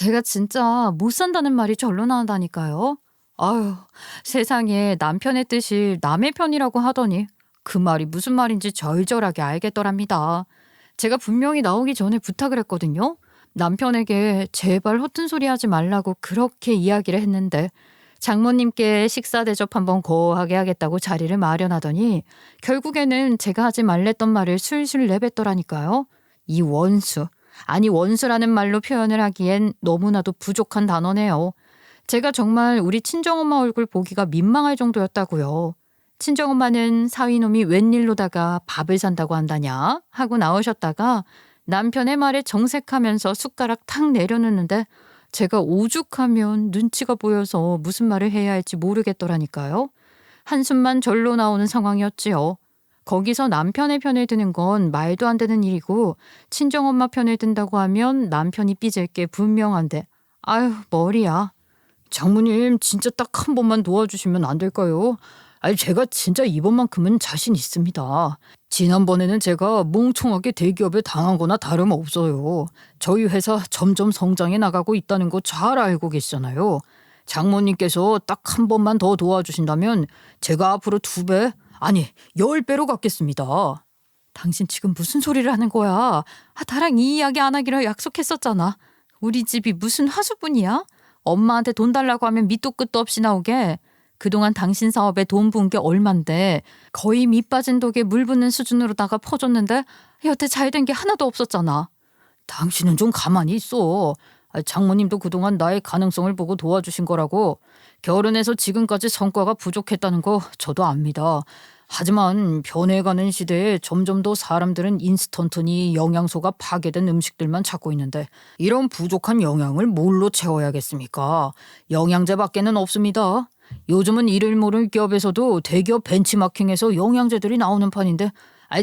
제가 진짜 못 산다는 말이 절로 나온다니까요. 아유, 세상에 남편의 뜻이 남의 편이라고 하더니 그 말이 무슨 말인지 절절하게 알겠더랍니다. 제가 분명히 나오기 전에 부탁을 했거든요. 남편에게 제발 허튼 소리 하지 말라고 그렇게 이야기를 했는데 장모님께 식사 대접 한번 거하게 하겠다고 자리를 마련하더니 결국에는 제가 하지 말랬던 말을 술술 내뱉더라니까요. 이 원수. 아니 원수라는 말로 표현을 하기엔 너무나도 부족한 단어네요. 제가 정말 우리 친정엄마 얼굴 보기가 민망할 정도였다고요. 친정엄마는 사위놈이 웬일로다가 밥을 산다고 한다냐 하고 나오셨다가 남편의 말에 정색하면서 숟가락 탁 내려놓는데 제가 오죽하면 눈치가 보여서 무슨 말을 해야 할지 모르겠더라니까요. 한숨만 절로 나오는 상황이었지요. 거기서 남편의 편을 드는 건 말도 안 되는 일이고 친정엄마 편을 든다고 하면 남편이 삐질 게 분명한데 아유 머리야. 장모님 진짜 딱 한 번만 도와주시면 안 될까요? 아니 제가 진짜 이번만큼은 자신 있습니다. 지난번에는 제가 멍청하게 대기업에 당한 거나 다름없어요. 저희 회사 점점 성장해 나가고 있다는 거 잘 알고 계시잖아요. 장모님께서 딱 한 번만 더 도와주신다면 제가 앞으로 2배, 아니 10배로 갚겠습니다. 당신 지금 무슨 소리를 하는 거야? 나랑 이 이야기 안 하기로 약속했었잖아. 우리 집이 무슨 하수분이야? 엄마한테 돈 달라고 하면 밑도 끝도 없이 나오게. 그동안 당신 사업에 돈 분 게 얼만데 거의 밑 빠진 독에 물 붓는 수준으로다가 퍼줬는데 여태 잘 된 게 하나도 없었잖아. 당신은 좀 가만히 있어. 장모님도 그동안 나의 가능성을 보고 도와주신 거라고. 결혼해서 지금까지 성과가 부족했다는 거 저도 압니다. 하지만 변해가는 시대에 점점 더 사람들은 인스턴트니 영양소가 파괴된 음식들만 찾고 있는데 이런 부족한 영양을 뭘로 채워야겠습니까? 영양제밖에는 없습니다. 요즘은 이를 모를 기업에서도 대기업 벤치마킹에서 영양제들이 나오는 판인데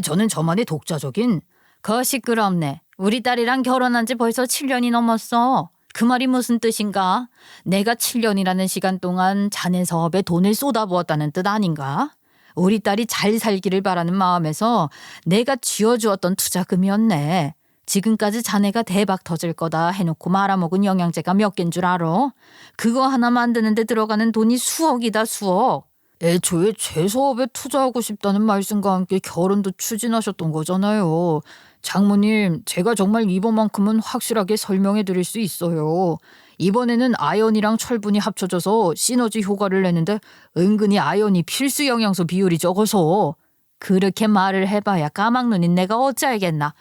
저는 저만의 독자적인 시끄럽네. 우리 딸이랑 결혼한 지 벌써 7년이 넘었어. 그 말이 무슨 뜻인가? 내가 7년이라는 시간 동안 자네 사업에 돈을 쏟아부었다는 뜻 아닌가? 우리 딸이 잘 살기를 바라는 마음에서 내가 쥐어주었던 투자금이었네. 지금까지 자네가 대박 터질 거다 해놓고 말아먹은 영양제가 몇 개인 줄 알아? 그거 하나 만드는데 들어가는 돈이 수억이다 수억. 애초에 제 사업에 투자하고 싶다는 말씀과 함께 결혼도 추진하셨던 거잖아요. 장모님, 제가 정말 이번만큼은 확실하게 설명해 드릴 수 있어요. 이번에는 아연이랑 철분이 합쳐져서 시너지 효과를 내는데 은근히 아연이 필수 영양소 비율이 적어서. 그렇게 말을 해봐야 까막눈인 내가 어찌 알겠나.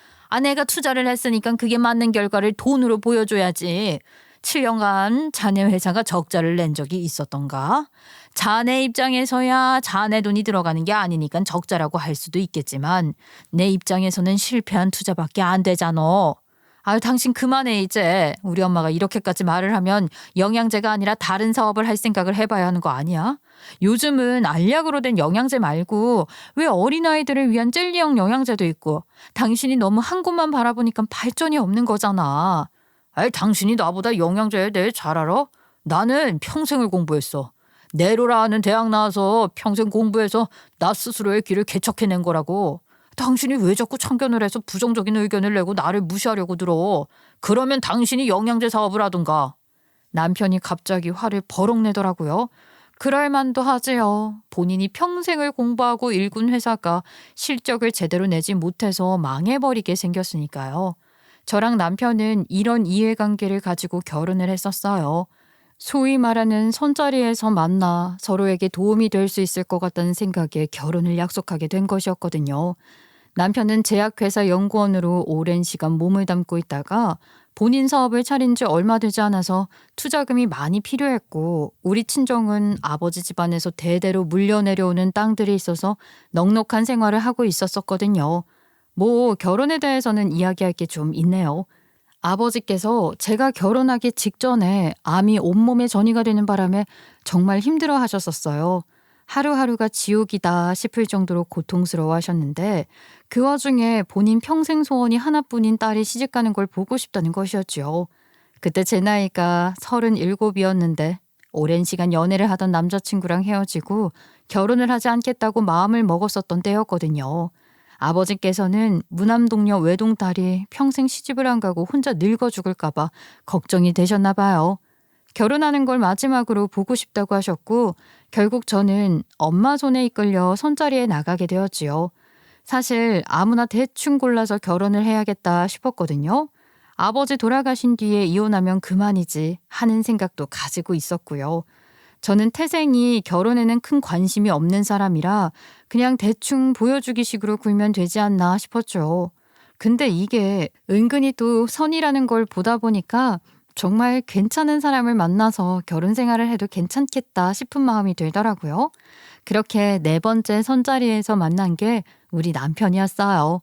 내가 투자를 했으니까 그게 맞는 결과를 돈으로 보여줘야지. 7년간 자네 회사가 적자를 낸 적이 있었던가? 자네 입장에서야 자네 돈이 들어가는 게 아니니까 적자라고 할 수도 있겠지만 내 입장에서는 실패한 투자밖에 안 되잖아. 당신 그만해 이제. 우리 엄마가 이렇게까지 말을 하면 영양제가 아니라 다른 사업을 할 생각을 해봐야 하는 거 아니야? 요즘은 알약으로 된 영양제 말고 왜 어린아이들을 위한 젤리형 영양제도 있고 당신이 너무 한 곳만 바라보니까 발전이 없는 거잖아. 당신이 나보다 영양제에 대해 잘 알아? 나는 평생을 공부했어. 내로라 하는 대학 나와서 평생 공부해서 나 스스로의 길을 개척해낸 거라고. 당신이 왜 자꾸 참견을 해서 부정적인 의견을 내고 나를 무시하려고 들어. 그러면 당신이 영양제 사업을 하든가. 남편이 갑자기 화를 버럭 내더라고요. 그럴 만도 하지요. 본인이 평생을 공부하고 일군 회사가 실적을 제대로 내지 못해서 망해버리게 생겼으니까요. 저랑 남편은 이런 이해관계를 가지고 결혼을 했었어요. 소위 말하는 손자리에서 만나 서로에게 도움이 될 수 있을 것 같다는 생각에 결혼을 약속하게 된 것이었거든요. 남편은 제약회사 연구원으로 오랜 시간 몸을 담고 있다가 본인 사업을 차린 지 얼마 되지 않아서 투자금이 많이 필요했고 우리 친정은 아버지 집안에서 대대로 물려내려오는 땅들이 있어서 넉넉한 생활을 하고 있었거든요. 결혼에 대해서는 이야기할 게 좀 있네요. 아버지께서 제가 결혼하기 직전에 암이 온몸에 전이가 되는 바람에 정말 힘들어 하셨었어요. 하루하루가 지옥이다 싶을 정도로 고통스러워 하셨는데 그 와중에 본인 평생 소원이 하나뿐인 딸이 시집가는 걸 보고 싶다는 것이었죠. 그때 제 나이가 37이었는데 오랜 시간 연애를 하던 남자친구랑 헤어지고 결혼을 하지 않겠다고 마음을 먹었었던 때였거든요. 아버지께서는 무남동녀 외동딸이 평생 시집을 안 가고 혼자 늙어 죽을까 봐 걱정이 되셨나 봐요. 결혼하는 걸 마지막으로 보고 싶다고 하셨고 결국 저는 엄마 손에 이끌려 선자리에 나가게 되었지요. 사실 아무나 대충 골라서 결혼을 해야겠다 싶었거든요. 아버지 돌아가신 뒤에 이혼하면 그만이지 하는 생각도 가지고 있었고요. 저는 태생이 결혼에는 큰 관심이 없는 사람이라 그냥 대충 보여주기 식으로 굴면 되지 않나 싶었죠. 근데 이게 은근히 또 선이라는 걸 보다 보니까 정말 괜찮은 사람을 만나서 결혼 생활을 해도 괜찮겠다 싶은 마음이 들더라고요. 그렇게 네 번째 선자리에서 만난 게 우리 남편이었어요.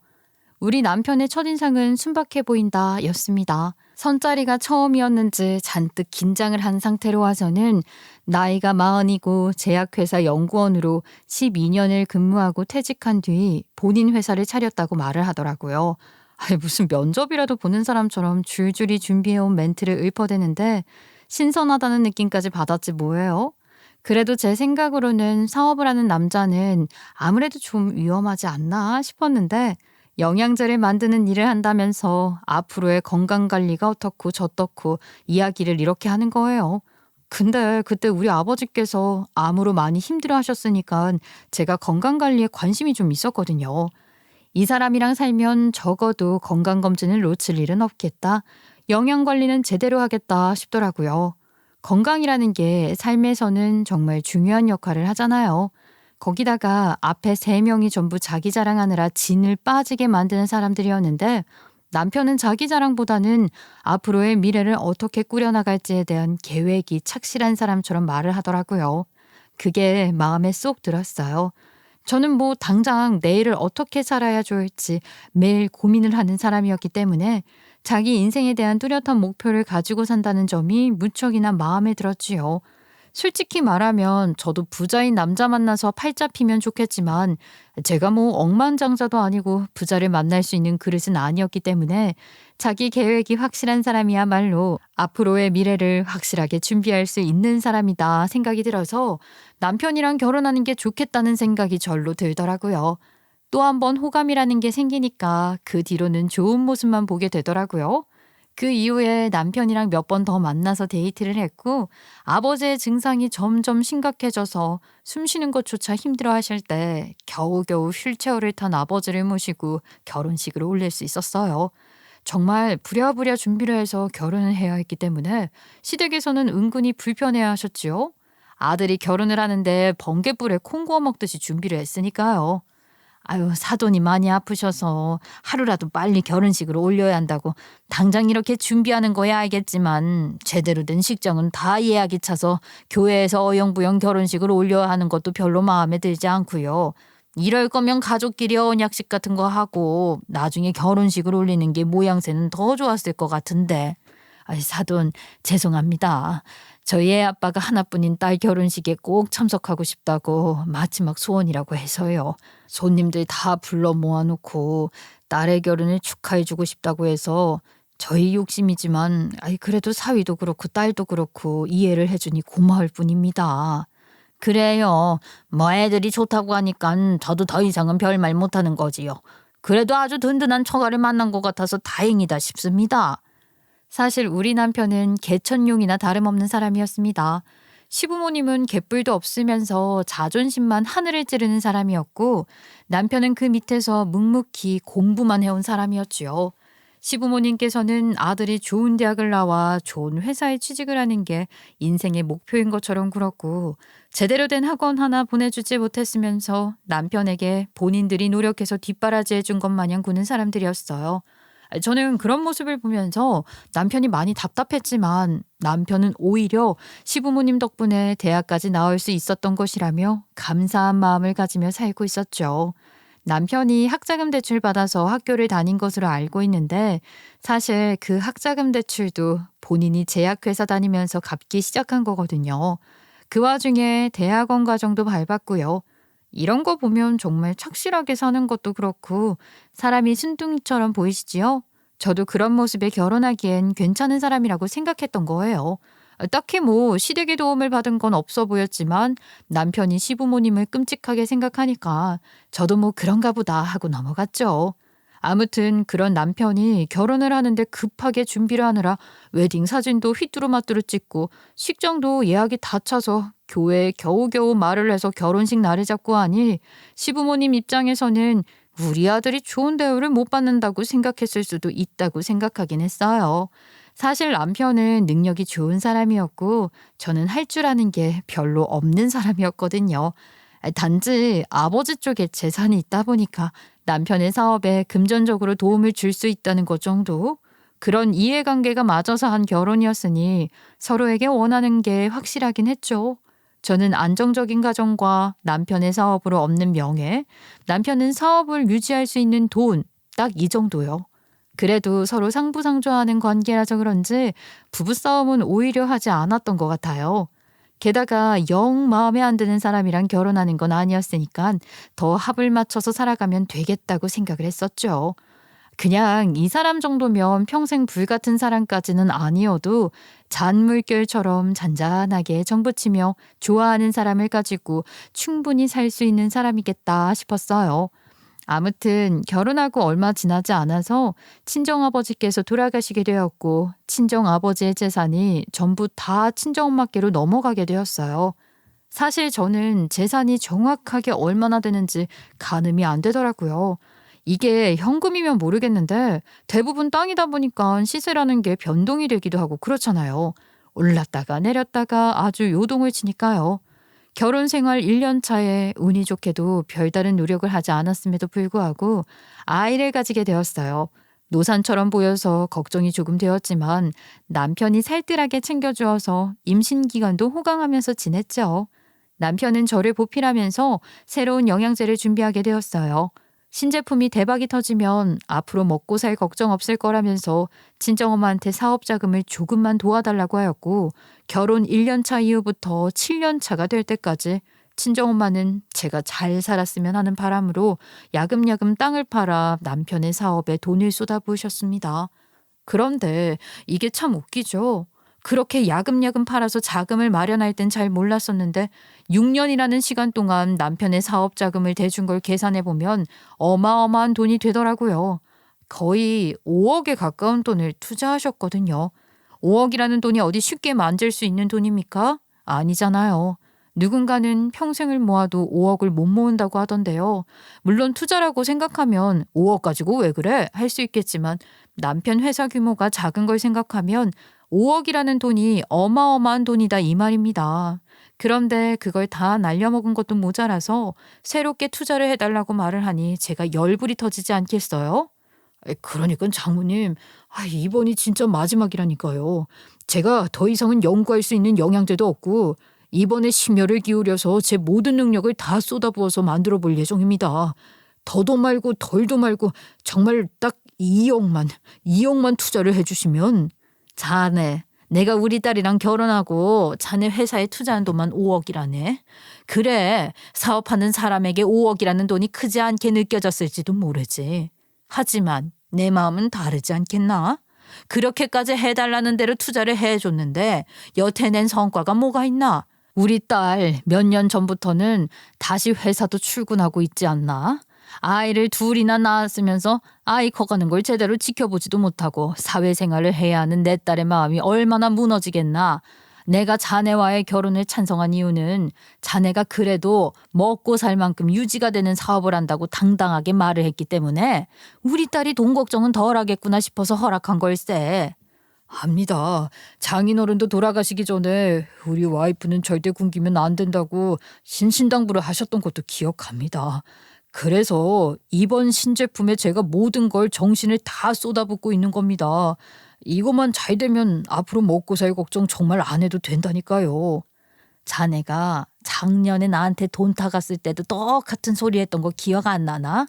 우리 남편의 첫인상은 순박해 보인다 였습니다. 선자리가 처음이었는지 잔뜩 긴장을 한 상태로 와서는 나이가 40이고 제약회사 연구원으로 12년을 근무하고 퇴직한 뒤 본인 회사를 차렸다고 말을 하더라고요. 아니, 무슨 면접이라도 보는 사람처럼 줄줄이 준비해온 멘트를 읊어대는데 신선하다는 느낌까지 받았지 뭐예요. 그래도 제 생각으로는 사업을 하는 남자는 아무래도 좀 위험하지 않나 싶었는데 영양제를 만드는 일을 한다면서 앞으로의 건강관리가 어떻고 저떻고 이야기를 이렇게 하는 거예요. 근데 그때 우리 아버지께서 암으로 많이 힘들어 하셨으니까 제가 건강관리에 관심이 좀 있었거든요. 이 사람이랑 살면 적어도 건강검진을 놓칠 일은 없겠다. 영양관리는 제대로 하겠다 싶더라고요. 건강이라는 게 삶에서는 정말 중요한 역할을 하잖아요. 거기다가 앞에 3명이 전부 자기 자랑하느라 진을 빠지게 만드는 사람들이었는데 남편은 자기 자랑보다는 앞으로의 미래를 어떻게 꾸려나갈지에 대한 계획이 착실한 사람처럼 말을 하더라고요. 그게 마음에 쏙 들었어요. 저는 뭐 당장 내일을 어떻게 살아야 좋을지 매일 고민을 하는 사람이었기 때문에 자기 인생에 대한 뚜렷한 목표를 가지고 산다는 점이 무척이나 마음에 들었지요. 솔직히 말하면 저도 부자인 남자 만나서 팔자 피면 좋겠지만 제가 뭐 억만장자도 아니고 부자를 만날 수 있는 그릇은 아니었기 때문에 자기 계획이 확실한 사람이야말로 앞으로의 미래를 확실하게 준비할 수 있는 사람이다 생각이 들어서 남편이랑 결혼하는 게 좋겠다는 생각이 절로 들더라고요. 또 한 번 호감이라는 게 생기니까 그 뒤로는 좋은 모습만 보게 되더라고요. 그 이후에 남편이랑 몇 번 더 만나서 데이트를 했고 아버지의 증상이 점점 심각해져서 숨 쉬는 것조차 힘들어 하실 때 겨우겨우 휠체어를 탄 아버지를 모시고 결혼식을 올릴 수 있었어요. 정말 부랴부랴 준비를 해서 결혼을 해야 했기 때문에 시댁에서는 은근히 불편해야 하셨지요. 아들이 결혼을 하는데 번갯불에 콩 구워 먹듯이 준비를 했으니까요. 아유, 사돈이 많이 아프셔서 하루라도 빨리 결혼식을 올려야 한다고 당장 이렇게 준비하는 거야 알겠지만 제대로 된 식장은 다 예약이 차서 교회에서 어영부영 결혼식을 올려야 하는 것도 별로 마음에 들지 않고요. 이럴 거면 가족끼리 언약식 같은 거 하고 나중에 결혼식을 올리는 게 모양새는 더 좋았을 것 같은데. 아이, 사돈 죄송합니다. 저희 애 아빠가 하나뿐인 딸 결혼식에 꼭 참석하고 싶다고 마지막 소원이라고 해서요. 손님들 다 불러 모아놓고 딸의 결혼을 축하해주고 싶다고 해서 저희 욕심이지만 그래도 사위도 그렇고 딸도 그렇고 이해를 해주니 고마울 뿐입니다. 그래요. 뭐 애들이 좋다고 하니까 저도 더 이상은 별말 못하는 거지요. 그래도 아주 든든한 처가를 만난 것 같아서 다행이다 싶습니다. 사실 우리 남편은 개천용이나 다름없는 사람이었습니다. 시부모님은 개뿔도 없으면서 자존심만 하늘을 찌르는 사람이었고 남편은 그 밑에서 묵묵히 공부만 해온 사람이었지요. 시부모님께서는 아들이 좋은 대학을 나와 좋은 회사에 취직을 하는 게 인생의 목표인 것처럼 굴었고 제대로 된 학원 하나 보내주지 못했으면서 남편에게 본인들이 노력해서 뒷바라지 해준 것 마냥 구는 사람들이었어요. 저는 그런 모습을 보면서 남편이 많이 답답했지만 남편은 오히려 시부모님 덕분에 대학까지 나올 수 있었던 것이라며 감사한 마음을 가지며 살고 있었죠. 남편이 학자금 대출 받아서 학교를 다닌 것으로 알고 있는데 사실 그 학자금 대출도 본인이 제약회사 다니면서 갚기 시작한 거거든요. 그 와중에 대학원 과정도 밟았고요. 이런 거 보면 정말 착실하게 사는 것도 그렇고 사람이 순둥이처럼 보이시지요? 저도 그런 모습에 결혼하기엔 괜찮은 사람이라고 생각했던 거예요. 딱히 뭐 시댁의 도움을 받은 건 없어 보였지만 남편이 시부모님을 끔찍하게 생각하니까 저도 뭐 그런가 보다 하고 넘어갔죠. 아무튼 그런 남편이 결혼을 하는데 급하게 준비를 하느라 웨딩 사진도 휘뚜루마뚜루 찍고 식장도 예약이 다 차서 교회에 겨우겨우 말을 해서 결혼식 날을 잡고 하니 시부모님 입장에서는 우리 아들이 좋은 대우를 못 받는다고 생각했을 수도 있다고 생각하긴 했어요. 사실 남편은 능력이 좋은 사람이었고 저는 할 줄 아는 게 별로 없는 사람이었거든요. 단지 아버지 쪽에 재산이 있다 보니까 남편의 사업에 금전적으로 도움을 줄 수 있다는 것 정도? 그런 이해관계가 맞아서 한 결혼이었으니 서로에게 원하는 게 확실하긴 했죠. 저는 안정적인 가정과 남편의 사업으로 얻는 명예, 남편은 사업을 유지할 수 있는 돈, 딱 이 정도요. 그래도 서로 상부상조하는 관계라서 그런지 부부싸움은 오히려 하지 않았던 것 같아요. 게다가 영 마음에 안 드는 사람이랑 결혼하는 건 아니었으니까 더 합을 맞춰서 살아가면 되겠다고 생각을 했었죠. 그냥 이 사람 정도면 평생 불같은 사람까지는 아니어도 잔물결처럼 잔잔하게 정붙이며 좋아하는 사람을 가지고 충분히 살 수 있는 사람이겠다 싶었어요. 아무튼 결혼하고 얼마 지나지 않아서 친정아버지께서 돌아가시게 되었고 친정아버지의 재산이 전부 다 친정엄마께로 넘어가게 되었어요. 사실 저는 재산이 정확하게 얼마나 되는지 가늠이 안 되더라고요. 이게 현금이면 모르겠는데 대부분 땅이다 보니까 시세라는 게 변동이 되기도 하고 그렇잖아요. 올랐다가 내렸다가 아주 요동을 치니까요. 결혼 생활 1년 차에 운이 좋게도 별다른 노력을 하지 않았음에도 불구하고 아이를 가지게 되었어요. 노산처럼 보여서 걱정이 조금 되었지만 남편이 살뜰하게 챙겨주어서 임신 기간도 호강하면서 지냈죠. 남편은 저를 보필하면서 새로운 영양제를 준비하게 되었어요. 신제품이 대박이 터지면 앞으로 먹고 살 걱정 없을 거라면서 친정엄마한테 사업 자금을 조금만 도와달라고 하였고 결혼 1년 차 이후부터 7년 차가 될 때까지 친정엄마는 제가 잘 살았으면 하는 바람으로 야금야금 땅을 팔아 남편의 사업에 돈을 쏟아부으셨습니다. 그런데 이게 참 웃기죠. 그렇게 야금야금 팔아서 자금을 마련할 땐 잘 몰랐었는데 6년이라는 시간 동안 남편의 사업 자금을 대준 걸 계산해 보면 어마어마한 돈이 되더라고요. 거의 5억에 가까운 돈을 투자하셨거든요. 5억이라는 돈이 어디 쉽게 만질 수 있는 돈입니까? 아니잖아요. 누군가는 평생을 모아도 5억을 못 모은다고 하던데요. 물론 투자라고 생각하면 5억 가지고 왜 그래? 할 수 있겠지만 남편 회사 규모가 작은 걸 생각하면 5억이라는 돈이 어마어마한 돈이다 이 말입니다. 그런데 그걸 다 날려먹은 것도 모자라서 새롭게 투자를 해달라고 말을 하니 제가 열불이 터지지 않겠어요? 그러니까 장모님, 이번이 진짜 마지막이라니까요. 제가 더 이상은 연구할 수 있는 영양제도 없고 이번에 심혈을 기울여서 제 모든 능력을 다 쏟아부어서 만들어 볼 예정입니다. 더도 말고 덜도 말고 정말 딱 2억만 투자를 해주시면. 자네, 내가 우리 딸이랑 결혼하고 자네 회사에 투자한 돈만 5억이라네. 그래, 사업하는 사람에게 5억이라는 돈이 크지 않게 느껴졌을지도 모르지. 하지만 내 마음은 다르지 않겠나? 그렇게까지 해달라는 대로 투자를 해줬는데 여태 낸 성과가 뭐가 있나? 우리 딸 몇 년 전부터는 다시 회사도 출근하고 있지 않나? 아이를 둘이나 낳았으면서 아이 커가는 걸 제대로 지켜보지도 못하고 사회생활을 해야 하는 내 딸의 마음이 얼마나 무너지겠나. 내가 자네와의 결혼을 찬성한 이유는 자네가 그래도 먹고 살 만큼 유지가 되는 사업을 한다고 당당하게 말을 했기 때문에 우리 딸이 돈 걱정은 덜 하겠구나 싶어서 허락한 걸세. 압니다. 장인어른도 돌아가시기 전에 우리 와이프는 절대 굶기면 안 된다고 신신당부를 하셨던 것도 기억합니다. 그래서 이번 신제품에 제가 모든 걸 정신을 다 쏟아붓고 있는 겁니다. 이것만 잘 되면 앞으로 먹고 살 걱정 정말 안 해도 된다니까요. 자네가 작년에 나한테 돈 타갔을 때도 똑같은 소리 했던 거 기억 안 나나?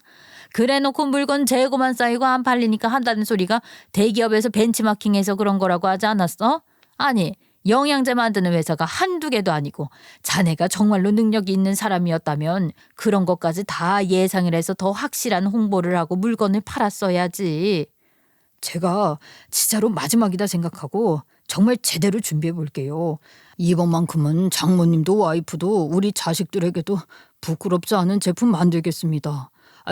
그래놓고 물건 재고만 쌓이고 안 팔리니까 한다는 소리가 대기업에서 벤치마킹해서 그런 거라고 하지 않았어? 아니, 영양제 만드는 회사가 한두 개도 아니고 자네가 정말로 능력이 있는 사람이었다면 그런 것까지 다 예상을 해서 더 확실한 홍보를 하고 물건을 팔았어야지. 제가 진짜로 마지막이다 생각하고 정말 제대로 준비해 볼게요. 이번만큼은 장모님도 와이프도 우리 자식들에게도 부끄럽지 않은 제품 만들겠습니다.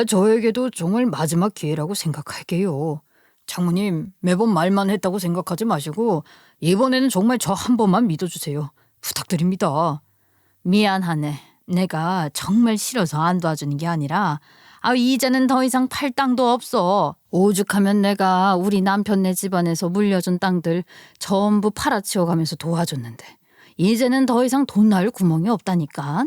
저에게도 정말 마지막 기회라고 생각할게요. 장모님, 매번 말만 했다고 생각하지 마시고 이번에는 정말 저 한 번만 믿어주세요. 부탁드립니다. 미안하네. 내가 정말 싫어서 안 도와주는 게 아니라 이제는 더 이상 팔 땅도 없어. 오죽하면 내가 우리 남편네 집안에서 물려준 땅들 전부 팔아치워가면서 도와줬는데 이제는 더 이상 돈 나올 구멍이 없다니까.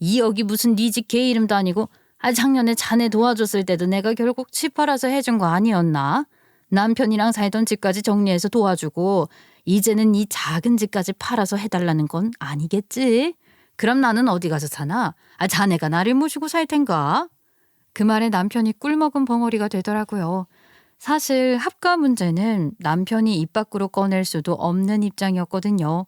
2억이 무슨 네 집 개 이름도 아니고 작년에 자네 도와줬을 때도 내가 결국 집 팔아서 해준 거 아니었나? 남편이랑 살던 집까지 정리해서 도와주고 이제는 이 작은 집까지 팔아서 해달라는 건 아니겠지? 그럼 나는 어디 가서 사나? 자네가 나를 모시고 살 텐가? 그 말에 남편이 꿀먹은 벙어리가 되더라고요. 사실 합가 문제는 남편이 입 밖으로 꺼낼 수도 없는 입장이었거든요.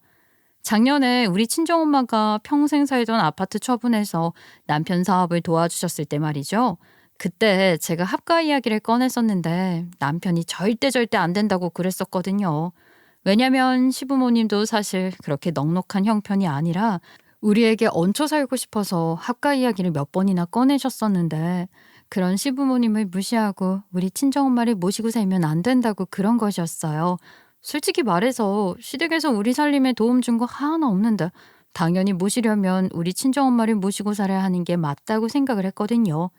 작년에 우리 친정엄마가 평생 살던 아파트 처분해서 남편 사업을 도와주셨을 때 말이죠. 그때 제가 합가 이야기를 꺼냈었는데 남편이 절대 안 된다고 그랬었거든요. 왜냐면 시부모님도 사실 그렇게 넉넉한 형편이 아니라 우리에게 얹혀 살고 싶어서 합가 이야기를 몇 번이나 꺼내셨었는데 그런 시부모님을 무시하고 우리 친정엄마를 모시고 살면 안 된다고 그런 것이었어요. 솔직히 말해서 시댁에서 우리 살림에 도움 준 거 하나 없는데 당연히 모시려면 우리 친정엄마를 모시고 살아야 하는 게 맞다고 생각을 했거든요.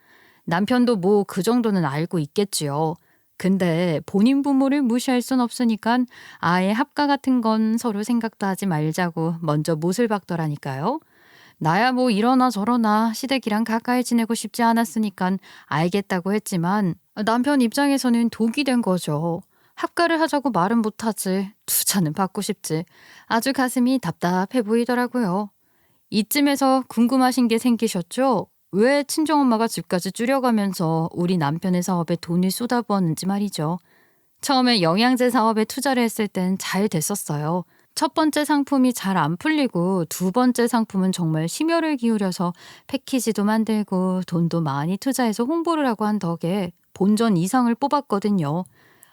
남편도 뭐 그 정도는 알고 있겠지요. 근데 본인 부모를 무시할 순 없으니까 아예 합가 같은 건 서로 생각도 하지 말자고 먼저 못을 박더라니까요. 나야 뭐 이러나 저러나 시댁이랑 가까이 지내고 싶지 않았으니까 알겠다고 했지만 남편 입장에서는 독이 된 거죠. 합가를 하자고 말은 못하지. 투자는 받고 싶지. 아주 가슴이 답답해 보이더라고요. 이쯤에서 궁금하신 게 생기셨죠? 왜 친정엄마가 집까지 줄여가면서 우리 남편의 사업에 돈을 쏟아부었는지 말이죠. 처음에 영양제 사업에 투자를 했을 땐 잘 됐었어요. 첫 번째 상품이 잘 안 풀리고 두 번째 상품은 정말 심혈을 기울여서 패키지도 만들고 돈도 많이 투자해서 홍보를 하고 한 덕에 본전 이상을 뽑았거든요.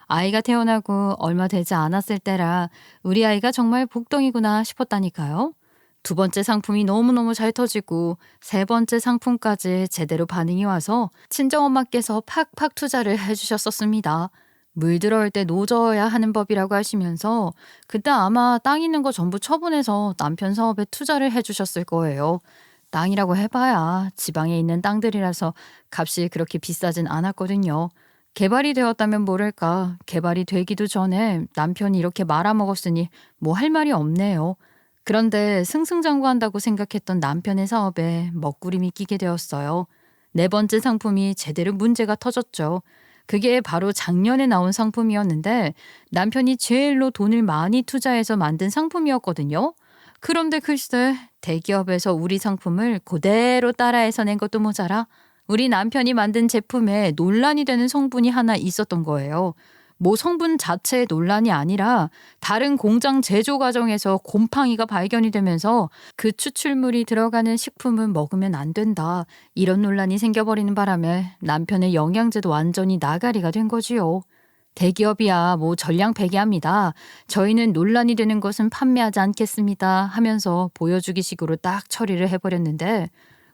아이가 태어나고 얼마 되지 않았을 때라 우리 아이가 정말 복덩이구나 싶었다니까요. 두 번째 상품이 너무너무 잘 터지고 세 번째 상품까지 제대로 반응이 와서 친정엄마께서 팍팍 투자를 해주셨었습니다. 물 들어올 때 노져야 하는 법이라고 하시면서 그때 아마 땅 있는 거 전부 처분해서 남편 사업에 투자를 해주셨을 거예요. 땅이라고 해봐야 지방에 있는 땅들이라서 값이 그렇게 비싸진 않았거든요. 개발이 되었다면 모를까 개발이 되기도 전에 남편이 이렇게 말아먹었으니 뭐 할 말이 없네요. 그런데 승승장구한다고 생각했던 남편의 사업에 먹구름이 끼게 되었어요. 네 번째 상품이 제대로 문제가 터졌죠. 그게 바로 작년에 나온 상품이었는데 남편이 제일로 돈을 많이 투자해서 만든 상품이었거든요. 그런데 글쎄 대기업에서 우리 상품을 그대로 따라해서 낸 것도 모자라 우리 남편이 만든 제품에 논란이 되는 성분이 하나 있었던 거예요. 뭐 성분 자체의 논란이 아니라 다른 공장 제조 과정에서 곰팡이가 발견이 되면서 그 추출물이 들어가는 식품은 먹으면 안 된다. 이런 논란이 생겨버리는 바람에 남편의 영양제도 완전히 나가리가 된 거지요. 대기업이야 뭐 전량 폐기합니다. 저희는 논란이 되는 것은 판매하지 않겠습니다 하면서 보여주기 식으로 딱 처리를 해버렸는데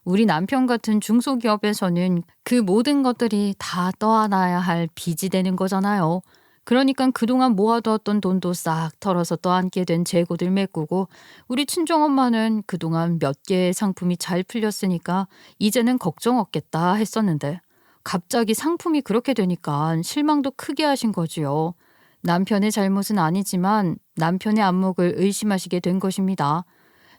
우리 남편 같은 중소기업에서는 그 모든 것들이 다 떠안아야 할 빚이 되는 거잖아요. 그러니까 그동안 모아두었던 돈도 싹 털어서 떠안게 된 재고들 메꾸고 우리 친정엄마는 그동안 몇 개의 상품이 잘 풀렸으니까 이제는 걱정 없겠다 했었는데 갑자기 상품이 그렇게 되니까 실망도 크게 하신 거지요. 남편의 잘못은 아니지만 남편의 안목을 의심하시게 된 것입니다.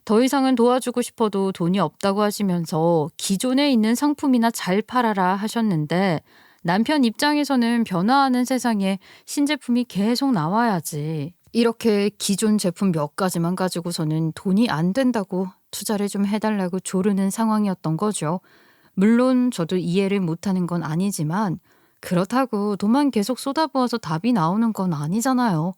더 이상은 도와주고 싶어도 돈이 없다고 하시면서 기존에 있는 상품이나 잘 팔아라 하셨는데 남편 입장에서는 변화하는 세상에 신제품이 계속 나와야지. 이렇게 기존 제품 몇 가지만 가지고서는 돈이 안 된다고 투자를 좀 해달라고 조르는 상황이었던 거죠. 물론 저도 이해를 못하는 건 아니지만 그렇다고 돈만 계속 쏟아부어서 답이 나오는 건 아니잖아요.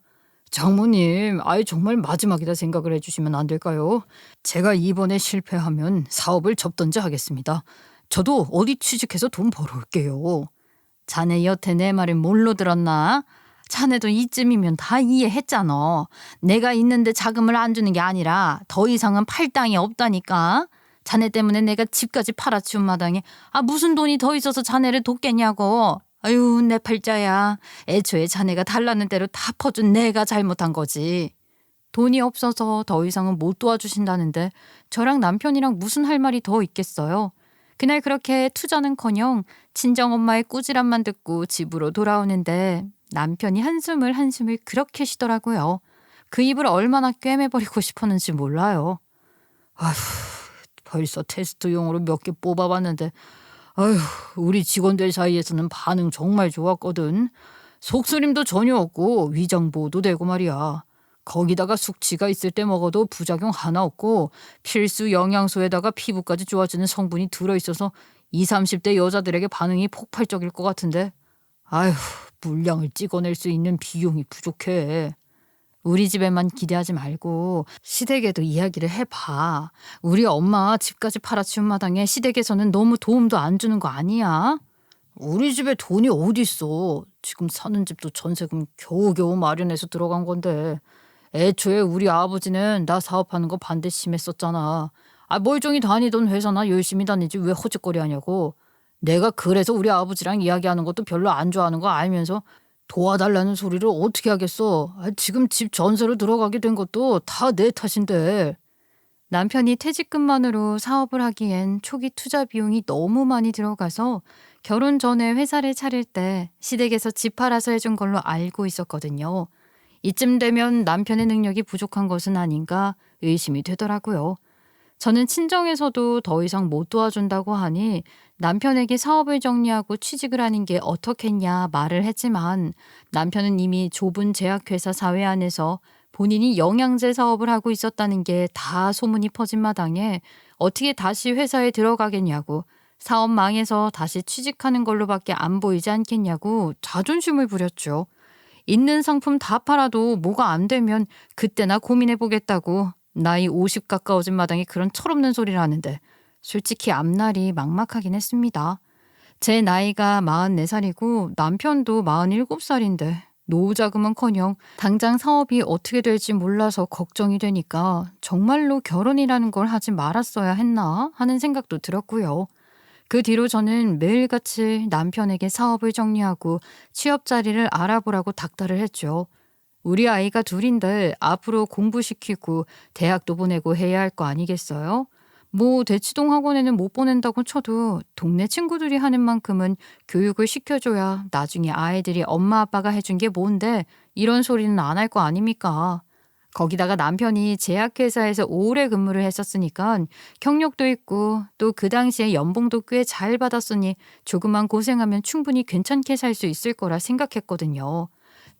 장모님, 정말 마지막이다 생각을 해주시면 안 될까요? 제가 이번에 실패하면 사업을 접던지 하겠습니다. 저도 어디 취직해서 돈 벌어올게요. 자네 여태 내 말을 뭘로 들었나? 자네도 이쯤이면 다 이해했잖아. 내가 있는데 자금을 안 주는 게 아니라 더 이상은 팔 땅이 없다니까. 자네 때문에 내가 집까지 팔아치운 마당에 무슨 돈이 더 있어서 자네를 돕겠냐고. 아유, 내 팔자야. 애초에 자네가 달라는 대로 다 퍼준 내가 잘못한 거지. 돈이 없어서 더 이상은 못 도와주신다는데 저랑 남편이랑 무슨 할 말이 더 있겠어요. 그날 그렇게 투자는커녕 친정엄마의 꾸지람만 듣고 집으로 돌아오는데 남편이 한숨을 그렇게 쉬더라고요. 그 입을 얼마나 꿰매버리고 싶었는지 몰라요. 아휴, 벌써 테스트용으로 몇 개 뽑아봤는데 아휴, 우리 직원들 사이에서는 반응 정말 좋았거든. 속쓰림도 전혀 없고 위장보호도 되고 말이야. 거기다가 숙취가 있을 때 먹어도 부작용 하나 없고 필수 영양소에다가 피부까지 좋아지는 성분이 들어있어서 20, 30대 여자들에게 반응이 폭발적일 것 같은데 아휴, 물량을 찍어낼 수 있는 비용이 부족해. 우리 집에만 기대하지 말고 시댁에도 이야기를 해봐. 우리 엄마 집까지 팔아치운 마당에 시댁에서는 너무 도움도 안 주는 거 아니야? 우리 집에 돈이 어딨어. 지금 사는 집도 전세금 겨우겨우 마련해서 들어간 건데 애초에 우리 아버지는 나 사업하는 거 반대 심했었잖아. 멀쩡히 다니던 회사나 열심히 다니지 왜 허짓거리 하냐고. 내가 그래서 우리 아버지랑 이야기하는 것도 별로 안 좋아하는 거 알면서 도와달라는 소리를 어떻게 하겠어. 지금 집 전세로 들어가게 된 것도 다 내 탓인데. 남편이 퇴직금만으로 사업을 하기엔 초기 투자 비용이 너무 많이 들어가서 결혼 전에 회사를 차릴 때 시댁에서 집 팔아서 해준 걸로 알고 있었거든요. 이쯤 되면 남편의 능력이 부족한 것은 아닌가 의심이 되더라고요. 저는 친정에서도 더 이상 못 도와준다고 하니 남편에게 사업을 정리하고 취직을 하는 게 어떻겠냐 말을 했지만 남편은 이미 좁은 제약회사 사회 안에서 본인이 영양제 사업을 하고 있었다는 게 다 소문이 퍼진 마당에 어떻게 다시 회사에 들어가겠냐고, 사업 망해서 다시 취직하는 걸로밖에 안 보이지 않겠냐고 자존심을 부렸죠. 있는 상품 다 팔아도 뭐가 안 되면 그때나 고민해보겠다고 나이 50 가까워진 마당에 그런 철없는 소리를 하는데 솔직히 앞날이 막막하긴 했습니다. 제 나이가 44살이고 남편도 47살인데 노후자금은커녕 당장 사업이 어떻게 될지 몰라서 걱정이 되니까 정말로 결혼이라는 걸 하지 말았어야 했나 하는 생각도 들었고요. 그 뒤로 저는 매일같이 남편에게 사업을 정리하고 취업 자리를 알아보라고 닥달을 했죠. 우리 아이가 둘인데 앞으로 공부시키고 대학도 보내고 해야 할 거 아니겠어요? 뭐 대치동 학원에는 못 보낸다고 쳐도 동네 친구들이 하는 만큼은 교육을 시켜줘야 나중에 아이들이 엄마 아빠가 해준 게 뭔데 이런 소리는 안 할 거 아닙니까? 거기다가 남편이 제약회사에서 오래 근무를 했었으니까 경력도 있고 또 그 당시에 연봉도 꽤 잘 받았으니 조금만 고생하면 충분히 괜찮게 살 수 있을 거라 생각했거든요.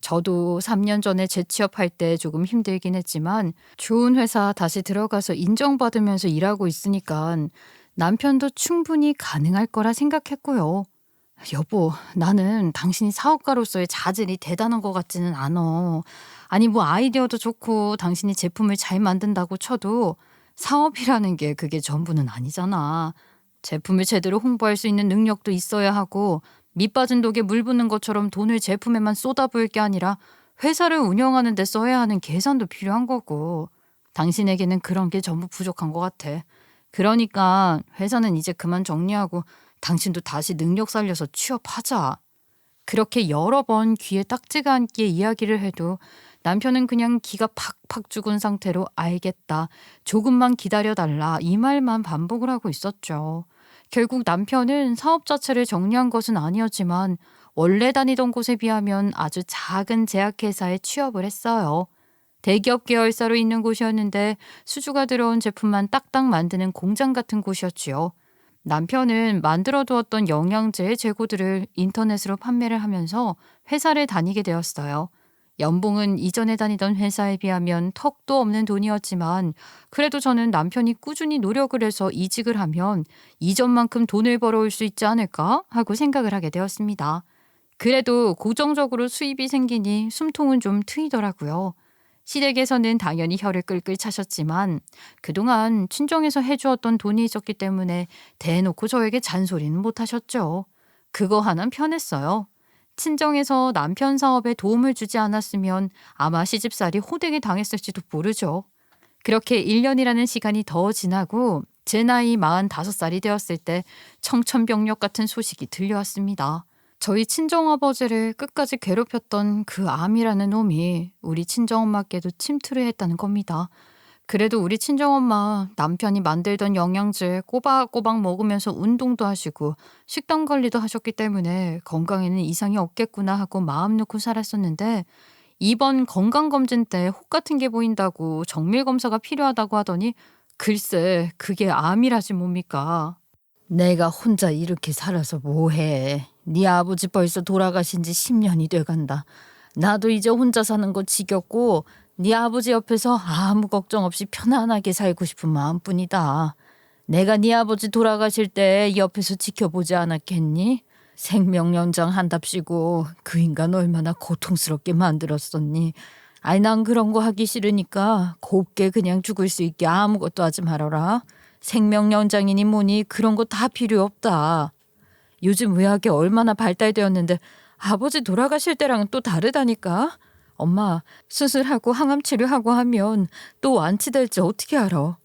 저도 3년 전에 재취업할 때 조금 힘들긴 했지만 좋은 회사 다시 들어가서 인정받으면서 일하고 있으니까 남편도 충분히 가능할 거라 생각했고요. 여보, 나는 당신이 사업가로서의 자질이 대단한 것 같지는 않아. 아니 뭐 아이디어도 좋고 당신이 제품을 잘 만든다고 쳐도 사업이라는 게 그게 전부는 아니잖아. 제품을 제대로 홍보할 수 있는 능력도 있어야 하고 밑 빠진 독에 물 붓는 것처럼 돈을 제품에만 쏟아부을 게 아니라 회사를 운영하는 데 써야 하는 계산도 필요한 거고 당신에게는 그런 게 전부 부족한 것 같아. 그러니까 회사는 이제 그만 정리하고 당신도 다시 능력 살려서 취업하자. 그렇게 여러 번 귀에 딱지가 않게 이야기를 해도 남편은 그냥 기가 팍팍 죽은 상태로 알겠다, 조금만 기다려달라 이 말만 반복을 하고 있었죠. 결국 남편은 사업 자체를 정리한 것은 아니었지만 원래 다니던 곳에 비하면 아주 작은 제약회사에 취업을 했어요. 대기업 계열사로 있는 곳이었는데 수주가 들어온 제품만 딱딱 만드는 공장 같은 곳이었지요. 남편은 만들어두었던 영양제의 재고들을 인터넷으로 판매를 하면서 회사를 다니게 되었어요. 연봉은 이전에 다니던 회사에 비하면 턱도 없는 돈이었지만 그래도 저는 남편이 꾸준히 노력을 해서 이직을 하면 이전만큼 돈을 벌어올 수 있지 않을까 하고 생각을 하게 되었습니다. 그래도 고정적으로 수입이 생기니 숨통은 좀 트이더라고요. 시댁에서는 당연히 혀를 끌끌 차셨지만 그동안 친정에서 해주었던 돈이 있었기 때문에 대놓고 저에게 잔소리는 못하셨죠. 그거 하나는 편했어요. 친정에서 남편 사업에 도움을 주지 않았으면 아마 시집살이 호되게 당했을지도 모르죠. 그렇게 1년이라는 시간이 더 지나고 제 나이 45살이 되었을 때 청천벽력 같은 소식이 들려왔습니다. 저희 친정아버지를 끝까지 괴롭혔던 그 암이라는 놈이 우리 친정엄마께도 침투를 했다는 겁니다. 그래도 우리 친정엄마 남편이 만들던 영양제 꼬박꼬박 먹으면서 운동도 하시고 식단 관리도 하셨기 때문에 건강에는 이상이 없겠구나 하고 마음 놓고 살았었는데 이번 건강검진 때 혹 같은 게 보인다고 정밀검사가 필요하다고 하더니 글쎄 그게 암이라지 뭡니까. 내가 혼자 이렇게 살아서 뭐해. 네 아버지 벌써 돌아가신 지 10년이 돼간다. 나도 이제 혼자 사는 거 지겹고 네 아버지 옆에서 아무 걱정 없이 편안하게 살고 싶은 마음뿐이다. 내가 네 아버지 돌아가실 때 옆에서 지켜보지 않았겠니? 생명 연장한답시고 그 인간 얼마나 고통스럽게 만들었었니? 아이 난 그런 거 하기 싫으니까 곱게 그냥 죽을 수 있게 아무것도 하지 말아라. 생명 연장이니 뭐니 그런 거 다 필요 없다. 요즘 의학이 얼마나 발달되었는데 아버지 돌아가실 때랑은 또 다르다니까. 엄마 수술하고 항암 치료하고 하면 또 완치될지 어떻게 알아?